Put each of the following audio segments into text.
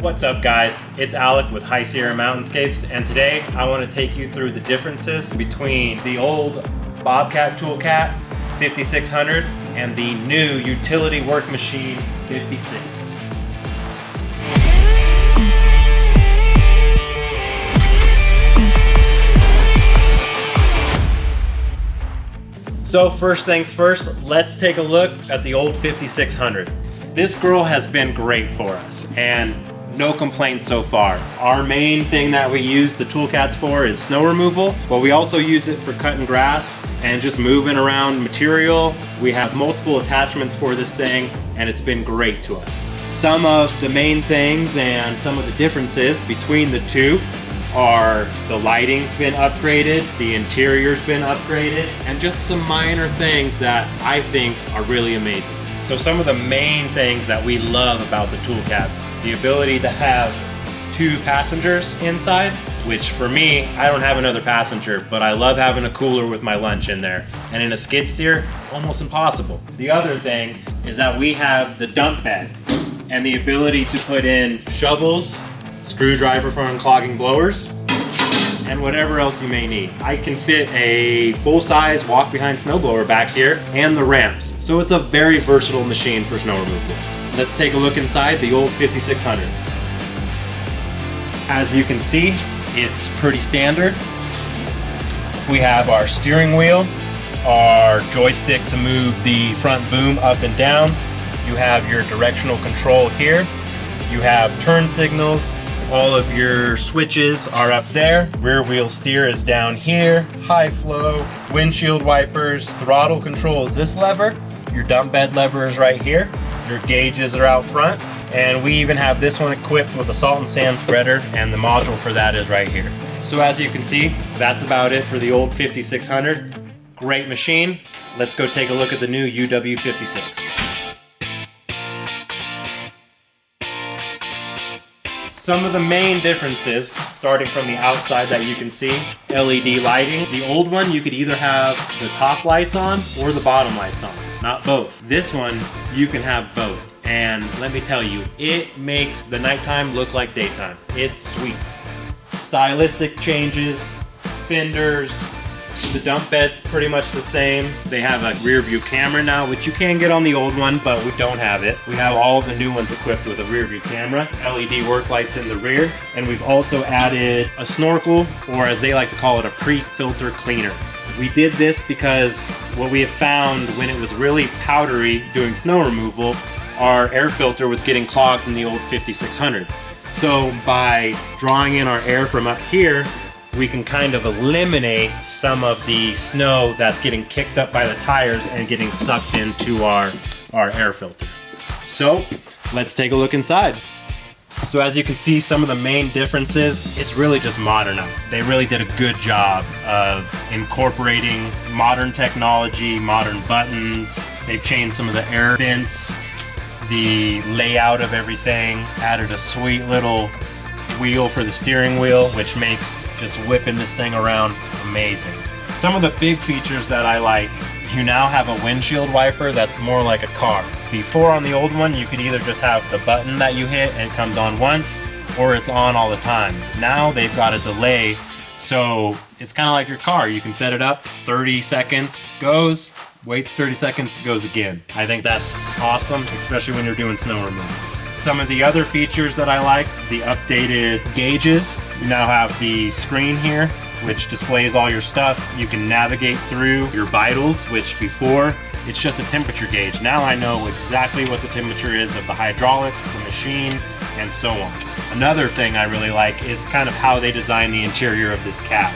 What's up guys, it's Alec with High Sierra Mountainscapes, and today I want to take you through the differences between the old BOBCAT TOOLCAT 5600 and the new utility work machine 56. So first things first, let's take a look at the old 5600. This girl has been great for us and no complaints so far. Our main thing that we use the TOOLCATs for is snow removal, but we also use it for cutting grass and just moving around material. We have multiple attachments for this thing and it's been great to us. Some of the main things and some of the differences between the two are the lighting's been upgraded, the interior's been upgraded, and just some minor things that I think are really amazing. So some of the main things that we love about the TOOLCATs, the ability to have 2 passengers inside, which for me, I don't have another passenger, but I love having a cooler with my lunch in there. And in a skid steer, almost impossible. The other thing is that we have the dump bed and the ability to put in shovels, screwdriver for unclogging blowers, and whatever else you may need. I can fit a full-size walk-behind snowblower back here and the ramps. So it's a very versatile machine for snow removal. Let's take a look inside the old 5600. As you can see, it's pretty standard. We have our steering wheel, our joystick to move the front boom up and down. You have your directional control here. You have turn signals. All of your switches are up there. Rear wheel steer is down here. High flow, windshield wipers, throttle control is this lever. Your dump bed lever is right here. Your gauges are out front. And we even have this one equipped with a salt and sand spreader, and the module for that is right here. So as you can see, that's about it for the old 5600. Great machine. Let's go take a look at the new UW56. Some of the main differences, starting from the outside that you can see, LED lighting. The old one, you could either have the top lights on or the bottom lights on, not both. This one, you can have both. And let me tell you, it makes the nighttime look like daytime. It's sweet. Stylistic changes, fenders, the dump bed's pretty much the same. They have a rear view camera now, which you can get on the old one, but we don't have it. We have all of the new ones equipped with a rear view camera, LED work lights in the rear, and we've also added a snorkel, or as they like to call it, a pre-filter cleaner. We did this because what we have found when it was really powdery doing snow removal, our air filter was getting clogged in the old 5600. So by drawing in our air from up here, we can kind of eliminate some of the snow that's getting kicked up by the tires and getting sucked into our air filter. So let's take a look inside. So as you can see, some of the main differences, it's really just modernized. They really did a good job of incorporating modern technology, modern buttons. They've changed some of the air vents, the layout of everything, added a sweet little wheel for the steering wheel, which makes just whipping this thing around amazing. Some of the big features that I like, you now have a windshield wiper that's more like a car. Before on the old one, you could either just have the button that you hit and it comes on once, or it's on all the time. Now they've got a delay, so it's kind of like your car. You can set it up, 30 seconds, goes, waits 30 seconds, goes again. I think that's awesome, especially when you're doing snow removal. Some of the other features that I like, the updated gauges. You now have the screen here, which displays all your stuff. You can navigate through your vitals, which before, it's just a temperature gauge. Now I know exactly what the temperature is of the hydraulics, the machine, and so on. Another thing I really like is kind of how they designed the interior of this cab.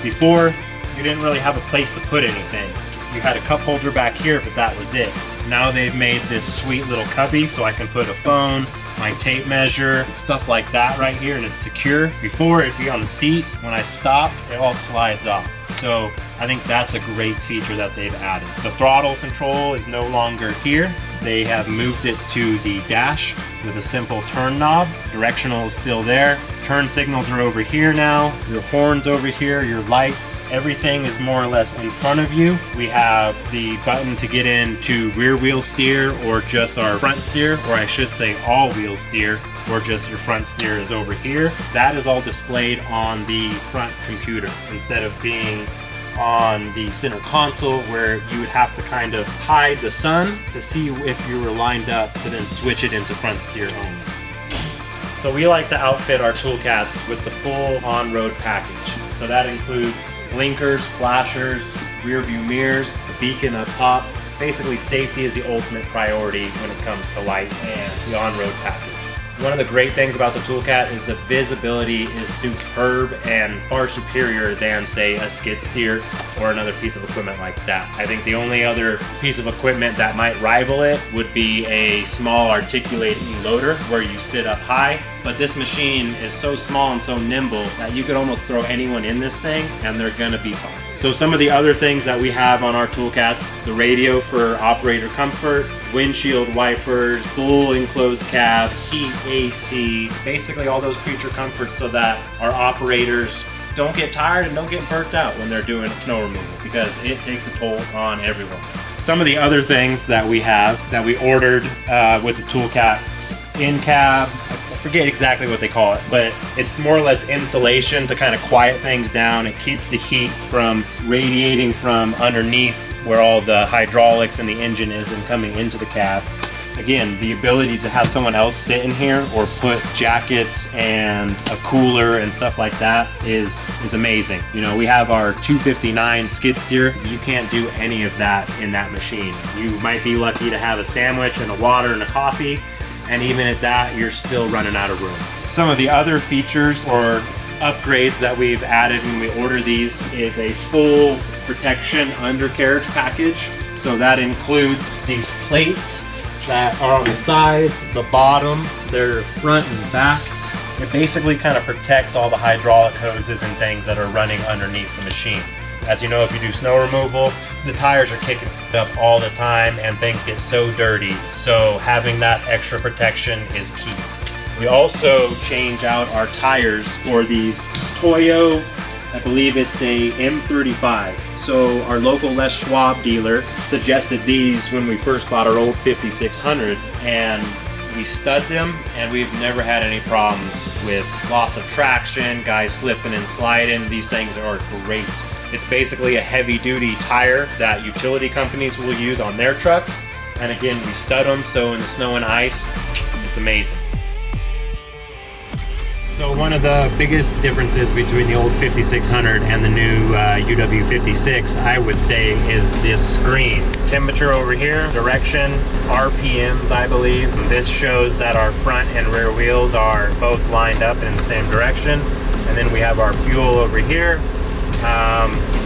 Before, you didn't really have a place to put anything. You had a cup holder back here, but that was it. Now they've made this sweet little cubby so I can put a phone, my tape measure, and stuff like that right here, and it's secure. Before, it'd be on the seat. When I stop, it all slides off. So I think that's a great feature that they've added. The throttle control is no longer here. They have moved it to the dash with a simple turn knob. Directional is still there. Turn signals are over here now. Your horn's over here, your lights, everything is more or less in front of you. We have the button to get into rear wheel steer or just our front steer, or I should say all wheel all-wheel steer, or just your front steer is over here. That is all displayed on the front computer instead of being on the center console, where you would have to kind of hide the sun to see if you were lined up to then switch it into front steer only. So we like to outfit our toolcats with the full on-road package. So that includes blinkers, flashers, rear view mirrors, the beacon up top. Basically, safety is the ultimate priority when it comes to lights and the on-road package. One of the great things about the toolcat is the visibility is superb and far superior than, say, a skid steer or another piece of equipment like that. I think the only other piece of equipment that might rival it would be a small articulating loader where you sit up high, but this machine is so small and so nimble that you could almost throw anyone in this thing and they're gonna be fine. So some of the other things that we have on our toolcats: the radio for operator comfort, windshield wipers, full enclosed cab, heat, AC, basically all those creature comforts so that our operators don't get tired and don't get burnt out when they're doing snow removal, because it takes a toll on everyone. Some of the other things that we have that we ordered with the toolcat: in cab, I forget exactly what they call it, but it's more or less insulation to kind of quiet things down. It keeps the heat from radiating from underneath where all the hydraulics and the engine is and coming into the cab. Again, the ability to have someone else sit in here or put jackets and a cooler and stuff like that is amazing. You know, we have our 259 skid steer. You can't do any of that in that machine. You might be lucky to have a sandwich and a water and a coffee, and even at that, you're still running out of room. Some of the other features or upgrades that we've added when we order these is a full protection undercarriage package. So that includes these plates that are on the sides, the bottom, their front and back. It basically kind of protects all the hydraulic hoses and things that are running underneath the machine. As you know, if you do snow removal, the tires are kicking up all the time and things get so dirty. So having that extra protection is key. We also change out our tires for these Toyo, I believe it's a M35. So our local Les Schwab dealer suggested these when we first bought our old 5600, and we stud them, and we've never had any problems with loss of traction, guys slipping and sliding. These things are great. It's basically a heavy-duty tire that utility companies will use on their trucks. And again, we stud them, so in the snow and ice, it's amazing. So one of the biggest differences between the old 5600 and the new UW56, I would say, is this screen. Temperature over here, direction, RPMs, I believe. This shows that our front and rear wheels are both lined up in the same direction. And then we have our fuel over here.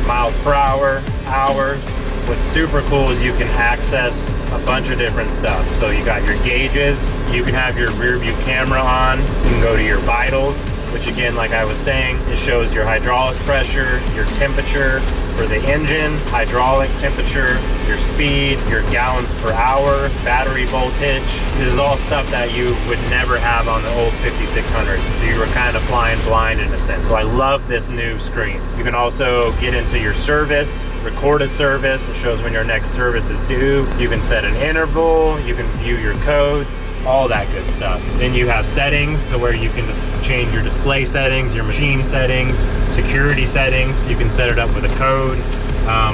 Miles per hour, hours. What's super cool is you can access a bunch of different stuff. So you got your gauges, you can have your rear view camera on, you can go to your vitals, which again, like I was saying, it shows your hydraulic pressure, your temperature for the engine, hydraulic temperature, your speed, your gallons per hour, battery voltage. This is all stuff that you would never have on the old 5600. So you were kind of flying blind in a sense. So I love this new screen. You can also get into your service, record a service. It shows when your next service is due. You can set an interval, you can view your codes, all that good stuff. Then you have settings to where you can just change your display settings, your machine settings, security settings. You can set it up with a code,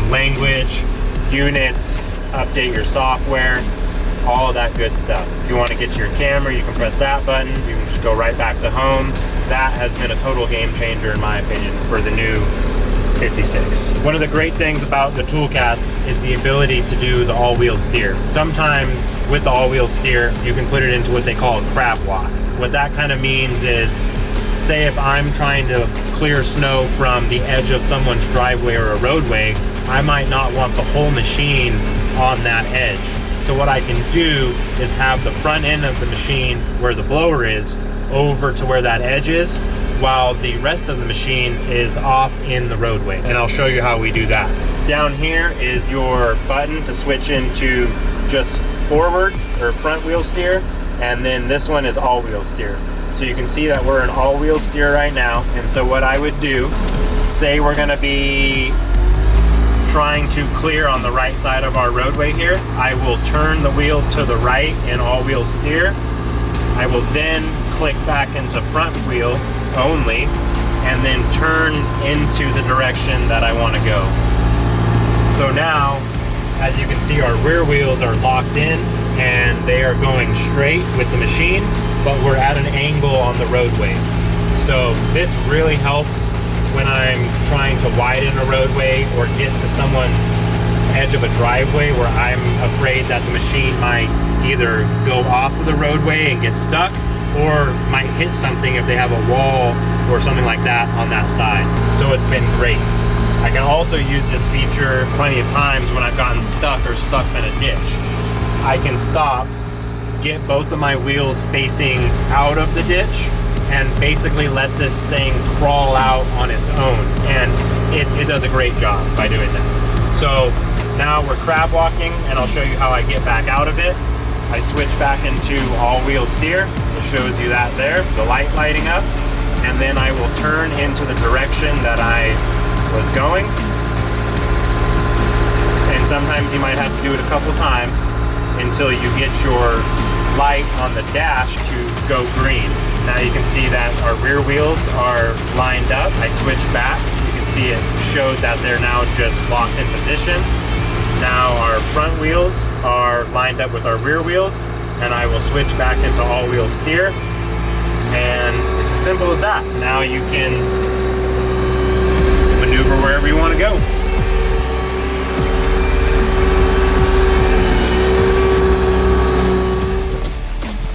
language, units, update your software, all of that good stuff. If you want to get to your camera, you can press that button. You can just go right back to home. That has been a total game changer in my opinion for the new 56. One of the great things about the toolcats is the ability to do the all-wheel steer. Sometimes with the all-wheel steer, you can put it into what they call a crab walk. What that kind of means is, say if I'm trying to clear snow from the edge of someone's driveway or a roadway, I might not want the whole machine on that edge. So what I can do is have the front end of the machine where the blower is over to where that edge is, while the rest of the machine is off in the roadway. And I'll show you how we do that. Down here is your button to switch into just forward or front wheel steer, and then this one is all wheel steer. So you can see that we're in all wheel steer right now. And so what I would do, say we're gonna be trying to clear on the right side of our roadway here, I will turn the wheel to the right in all wheel steer. I will then click back into front wheel only and then turn into the direction that I want to go. So now, as you can see, our rear wheels are locked in and they are going straight with the machine, but we're at an angle on the roadway. So this really helps when I'm trying to widen a roadway or get to someone's edge of a driveway where I'm afraid that the machine might either go off of the roadway and get stuck or might hit something if they have a wall or something like that on that side. So it's been great. I can also use this feature plenty of times when I've gotten stuck or stuck in a ditch. I can stop, get both of my wheels facing out of the ditch, and basically let this thing crawl out on its own. And it does a great job by doing that. So now we're crab walking, and I'll show you how I get back out of it. I switch back into all-wheel steer. It shows you that there, the light lighting up. And then I will turn into the direction that I was going. And sometimes you might have to do it a couple times until you get your light on the dash to go green. Now you can see that our rear wheels are lined up. I switched back. You can see it showed that they're now just locked in position. Now our front wheels are lined up with our rear wheels, and I will switch back into all-wheel steer. And it's as simple as that. Now you can maneuver wherever you want to go.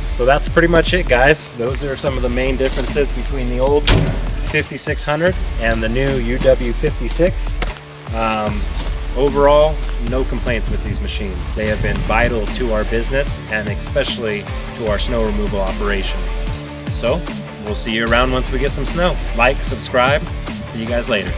So that's pretty much it, guys. Those are some of the main differences between the old 5600 and the new UW56. Overall, no complaints with these machines. They have been vital to our business and especially to our snow removal operations. So we'll see you around once we get some snow. Like, subscribe. See you guys later.